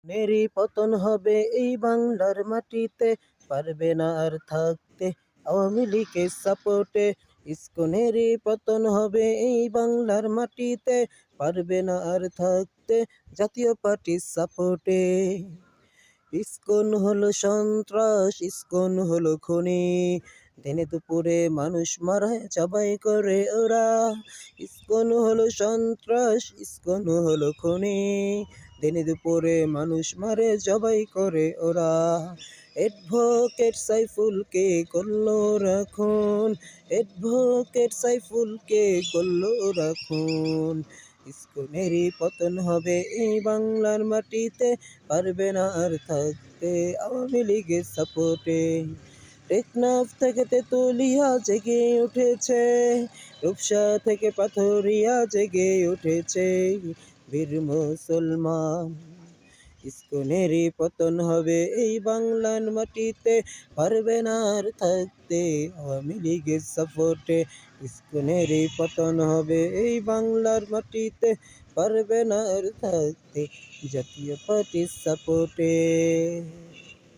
নেরি পতন হবে এই বাংলার মাটিতে, পারবে না আর থাকতে আওয়ামী লীগের সাপোর্টে। ইসকনেরই পতন হবে এই বাংলার মাটিতে, পারবে না আর থাকতে জাতীয় পার্টির সাপোর্টে। ইসকন হলো সন্ত্রাস, ইসকন হলো খুনি, দিনে দুপুরে মানুষ মারায় জবাই করে ওরা। ইসকন হলো সন্ত্রাস, ইসকন হলো খুনি, দিনে দুপুরে মানুষ মারে জবাই করে ওরা। অ্যাডভোকেট সাইফুলকে করলো রাখুন, অ্যাডভোকেট সাইফুলকে করলো রাখুন। ইসকনেরই পতন হবে এই বাংলার মাটিতে, পারবে না আর থাকতে আওয়ামী লীগের সাপোর্টে। টেকনাফ থেকে তেতুলিয়া জেগে উঠেছে, রূপসা থেকে পাথরিয়া জেগে উঠেছে বীর মুসলমান। ইসকনেরই পতন হবে এই বাংলার মাটিতে, পারবে না আর থাকতে আওয়ামী লীগের সাপোর্টে। ইসকনেরই পতন হবে এই বাংলার মাটিতে, পারবে না আর থাকতে জাতীয় পার্টির সাপোর্টে।